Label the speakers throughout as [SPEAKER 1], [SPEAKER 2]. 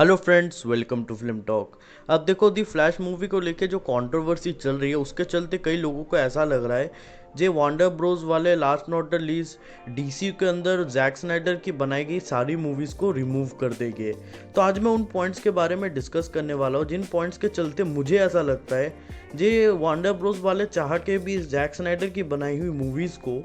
[SPEAKER 1] Hello friends, welcome to film talk. अब देखो, दी flash movie को लेके जो कंट्रोवर्सी चल रही है उसके चलते कई लोगों को ऐसा लग रहा है जे वांडर ब्रोस वाले last not the least DC के अंदर जैक स्नाइडर की बनाई गई सारी मूवीज़ को रिमूव कर देंगे। तो आज मैं उन पॉइंट्स के बारे में डिस्कस करने वाला हूँ जिन पॉइंट्स के चलते मुझे ऐसा लगता है जे वांडर ब्रोस वाले चाह के भी इस जैक स्नाइडर की बनाई हुई मूवीज़ को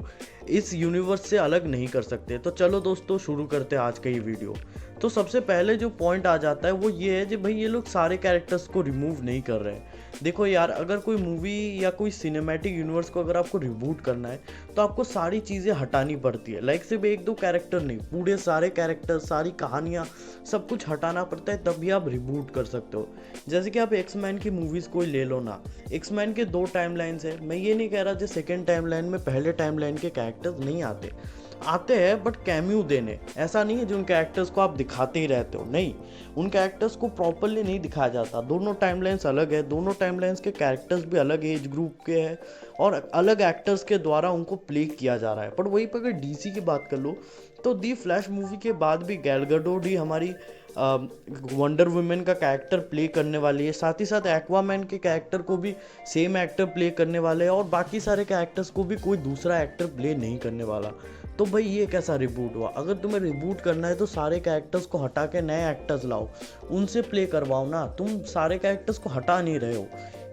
[SPEAKER 1] इस यूनिवर्स से अलग नहीं कर सकते। तो चलो दोस्तों, शुरू करते हैं आज का ये वीडियो। तो सबसे पहले जो पॉइंट आ जाता है वो ये है कि भाई ये लोग सारे कैरेक्टर्स को रिमूव नहीं कर रहे हैं। देखो यार, अगर कोई मूवी या कोई सिनेमैटिक यूनिवर्स को अगर आपको रिबूट करना है तो आपको सारी चीज़ें हटानी पड़ती है। लाइक सिर्फ एक दो कैरेक्टर नहीं, पूरे सारे कैरेक्टर, सारी कहानियाँ, सब कुछ हटाना पड़ता है, तभी आप रिबूट कर सकते हो। जैसे कि आप एक्स मैन की मूवीज़ कोई ले लो ना, एक्स मैन के दो टाइमलाइंस है। मैं ये नहीं कह रहा जो सेकेंड टाइमलाइन में पहले टाइमलाइन के कैरेक्टर्स नहीं आते हैं, बट कैम्यू देने, ऐसा नहीं है जो उन कैरेक्टर्स को आप दिखाते ही रहते हो। नहीं, उन कैरेक्टर्स को प्रॉपरली नहीं दिखाया जाता। दोनों टाइमलाइंस अलग है, दोनों टाइमलाइंस के कैरेक्टर्स भी अलग एज ग्रुप के हैं और अलग एक्टर्स के द्वारा उनको प्ले किया जा रहा है। पर वहीं पर अगर डीसी की बात कर लो तो दी फ्लैश मूवी के बाद भी गैल गैडोट ही हमारी वंडर वुमेन का कैरेक्टर प्ले करने वाली है। साथ ही साथ एक्वामैन के कैरेक्टर को भी सेम एक्टर प्ले करने वाले हैं और बाकी सारे कैरेक्टर्स को भी कोई दूसरा एक्टर प्ले नहीं करने वाला। तो भाई ये कैसा रिबूट हुआ? अगर तुम्हें रिबूट करना है तो सारे कैरेक्टर्स को हटा के नए एक्टर्स लाओ, उनसे प्ले करवाओ ना। तुम सारे कैरेक्टर्स को हटा नहीं रहे हो।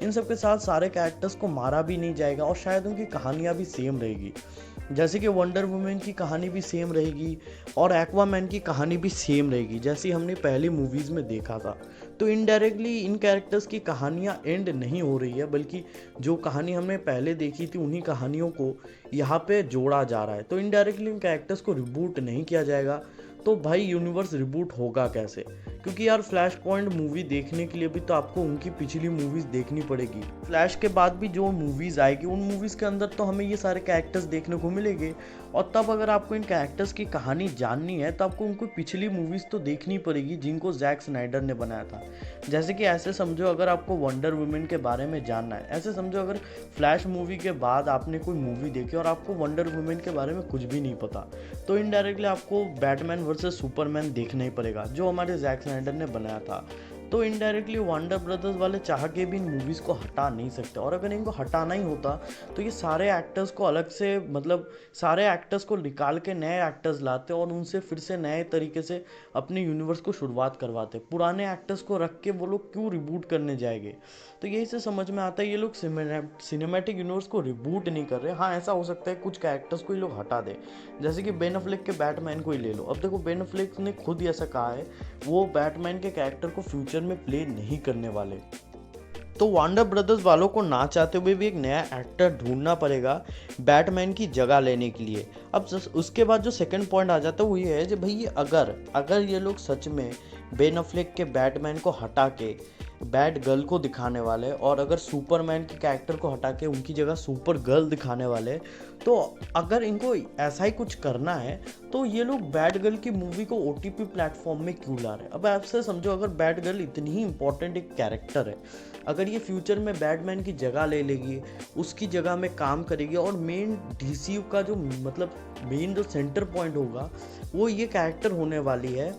[SPEAKER 1] इन सब के साथ सारे कैरेक्टर्स को मारा भी नहीं जाएगा और शायद उनकी कहानियाँ भी सेम रहेगी। जैसे कि वंडर वुमेन की कहानी भी सेम रहेगी और एक्वामैन की कहानी भी सेम रहेगी, जैसे हमने पहली मूवीज़ में देखा था। तो इनडायरेक्टली इन कैरेक्टर्स की कहानियाँ एंड नहीं हो रही है, बल्कि जो कहानी हमने पहले देखी थी उन्हीं कहानियों को यहाँ पे जोड़ा जा रहा है। तो इनडायरेक्टली इन कैरेक्टर्स को रिबूट नहीं किया जाएगा। तो भाई यूनिवर्स रिबूट होगा कैसे? क्योंकि यार फ्लैश पॉइंट मूवी देखने के लिए भी तो आपको उनकी पिछली मूवीज़ देखनी पड़ेगी। फ्लैश के बाद भी जो मूवीज़ आएगी उन मूवीज़ के अंदर तो हमें ये सारे कैरेक्टर्स देखने को मिलेंगे। और तब अगर आपको इन कैरेक्टर्स की कहानी जाननी है तो आपको उनको पिछली मूवीज़ तो देखनी पड़ेगी जिनको जैक स्नाइडर ने बनाया था। जैसे कि ऐसे समझो, अगर आपको वंडर वुमेन के बारे में जानना है, ऐसे समझो अगर फ्लैश मूवी के बाद आपने कोई मूवी देखी और आपको वंडर वुमेन के बारे में कुछ भी नहीं पता, तो इनडायरेक्टली आपको बैटमैन वर्सेस सुपरमैन देखना ही पड़ेगा जो हमारे जैक स्नाइडर ने बनाया था। तो इनडायरेक्टली वांडर ब्रदर्स वाले चाह के भी इन मूवीज़ को हटा नहीं सकते। और अगर इनको हटाना ही होता तो ये सारे एक्टर्स को अलग से, मतलब सारे एक्टर्स को निकाल के नए एक्टर्स लाते और उनसे फिर से नए तरीके से अपने यूनिवर्स को शुरुआत करवाते। पुराने एक्टर्स को रख के वो लोग क्यों रिबूट करने जाएंगे? तो यही से समझ में आता है ये लोग सिनेमैटिक यूनिवर्स को रिबूट नहीं कर रहे। हाँ, ऐसा हो सकता है कुछ कैरेक्टर्स को ये लोग हटा दे, जैसे कि बेन अफ्लेक के बैटमैन को ही ले लो। अब देखो, बेन अफ्लेक ने खुद ही ऐसा कहा है वो बैटमैन के कैरेक्टर को फ्यूचर में प्ले नहीं करने वाले। तो वांडर ब्रदर्स वालों को ना चाहते हुए भी एक नया एक्टर ढूंढना पड़ेगा बैटमैन की जगह लेने के लिए। अब उसके बाद जो सेकंड पॉइंट आ जाता है वो ये है कि भाई अगर ये लोग सच में बेन अफ्लेक के बैटमैन को हटा के बैट गर्ल को दिखाने वाले और अगर सुपरमैन के कैरेक्टर को हटा के उनकी जगह सुपर गर्ल दिखाने वाले, तो अगर इनको ऐसा ही कुछ करना है तो ये लोग बैट गर्ल की मूवी को OTP प्लेटफॉर्म में क्यों ला रहे हैं? अब आपसे समझो, अगर बैट गर्ल इतनी ही इंपॉर्टेंट एक कैरेक्टर है, अगर ये फ्यूचर में बैटमैन की जगह ले लेगी, उसकी जगह में काम करेगी और मेन DCU का जो, मतलब मेन जो सेंटर पॉइंट होगा वो ये कैरेक्टर होने वाली है,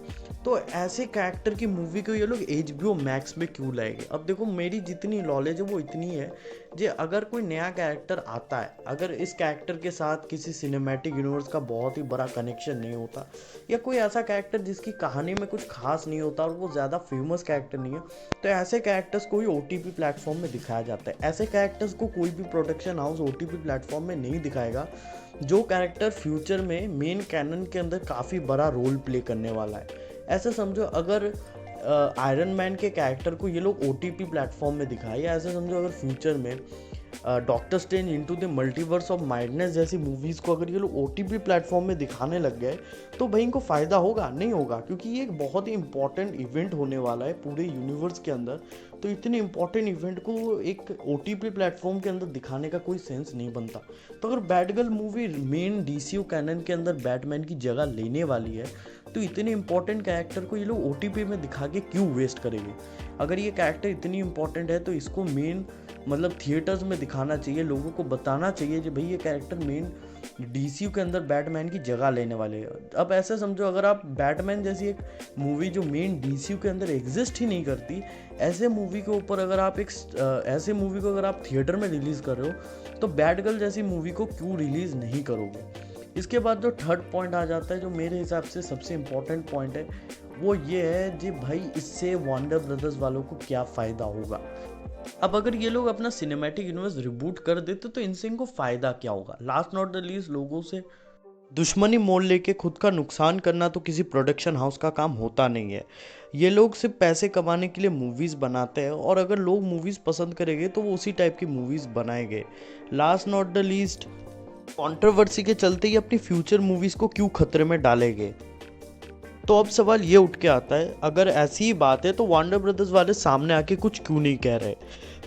[SPEAKER 1] तो ऐसे कैरेक्टर की मूवी को ये लोग HBO Max में क्यों लाएंगे? अब देखो, मेरी जितनी नॉलेज है वो इतनी है जे अगर कोई नया कैरेक्टर आता है, अगर इस कैरेक्टर के साथ किसी सिनेमैटिक यूनिवर्स का बहुत ही बड़ा कनेक्शन नहीं होता या कोई ऐसा कैरेक्टर जिसकी कहानी में कुछ खास नहीं होता और वो ज़्यादा फेमस कैरेक्टर नहीं है, तो ऐसे कैरेक्टर्स को ही OTP प्लेटफॉर्म में दिखाया जाता है। ऐसे कैरेक्टर्स को कोई भी प्रोडक्शन हाउस OTP प्लेटफॉर्म में नहीं दिखाएगा जो कैरेक्टर फ्यूचर में मेन कैनन के अंदर काफ़ी बड़ा रोल प्ले करने वाला है। ऐसे समझो, अगर आयरन मैन के कैरेक्टर को ये लोग OTP प्लेटफॉर्म में दिखाए, या ऐसे समझो अगर फ्यूचर में Doctor Strange into the multiverse of madness जैसी मूवीज़ को अगर ये लोग OTP प्लेटफॉर्म में दिखाने लग गए, तो भाई इनको फ़ायदा होगा? नहीं होगा, क्योंकि ये एक बहुत ही इंपॉर्टेंट इवेंट होने वाला है पूरे यूनिवर्स के अंदर। तो इतने इंपॉर्टेंट इवेंट को एक OTP प्लेटफॉर्म के अंदर दिखाने का कोई सेंस नहीं बनता। तो अगर बैटगर्ल मूवी मेन DCU कैनन के अंदर बैटमैन की जगह लेने वाली है, तो इतने इंपॉर्टेंट कैरेक्टर को ये लोग OTP में दिखा के क्यों वेस्ट करेंगे? अगर ये कैरेक्टर इतनी इंपॉर्टेंट है तो इसको मेन मतलब थिएटर्स में दिखाना चाहिए, लोगों को बताना चाहिए कि भाई ये कैरेक्टर मेन डीसीयू के अंदर बैटमैन की जगह लेने वाले हैं। अब ऐसे समझो, अगर आप बैटमैन जैसी एक मूवी जो मेन डीसीयू के अंदर एग्जिस्ट ही नहीं करती, ऐसे मूवी के ऊपर अगर आप ऐसे मूवी को अगर आप थिएटर में रिलीज़ कर रहे हो, तो बैटगर्ल जैसी मूवी को क्यों रिलीज़ नहीं करोगे। इसके बाद जो थर्ड पॉइंट आ जाता है, जो मेरे हिसाब से सबसे इम्पोर्टेंट पॉइंट है, वो ये है जी भाई इससे वार्नर ब्रदर्स वालों को क्या फ़ायदा होगा। अब अगर ये लोग अपना सिनेमैटिक यूनिवर्स रिबूट कर देते तो इनसे इनको फ़ायदा क्या होगा। लास्ट नॉट द लीस्ट, लोगों से दुश्मनी मोल लेके खुद का नुकसान करना तो किसी प्रोडक्शन हाउस का काम होता नहीं है। ये लोग सिर्फ पैसे कमाने के लिए मूवीज़ बनाते हैं, और अगर लोग मूवीज़ पसंद करेंगे तो वो उसी टाइप की मूवीज़ बनाएंगे। Last not the least, controversy के चलते ही अपनी फ्यूचर मूवीज़ को क्यों खतरे में डालेंगे। तो अब सवाल ये उठ के आता है, अगर ऐसी ही बात है तो वार्नर ब्रदर्स वाले सामने आके कुछ क्यों नहीं कह रहे।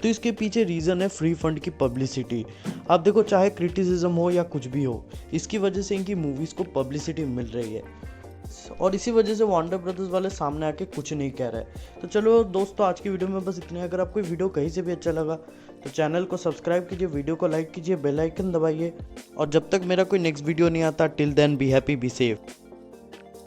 [SPEAKER 1] तो इसके पीछे रीज़न है फ्री फंड की पब्लिसिटी। आप देखो, चाहे क्रिटिसिज्म हो या कुछ भी हो, इसकी वजह से इनकी मूवीज़ को पब्लिसिटी मिल रही है, और इसी वजह से वार्नर ब्रदर्स वाले सामने आके कुछ नहीं कह रहे। तो चलो दोस्तों, आज की वीडियो में बस इतना। अगर आपको वीडियो कहीं से भी अच्छा लगा तो चैनल को सब्सक्राइब कीजिए, वीडियो को लाइक कीजिए, बेल आइकन दबाइए, और जब तक मेरा कोई नेक्स्ट वीडियो नहीं आता, till then be happy, be safe.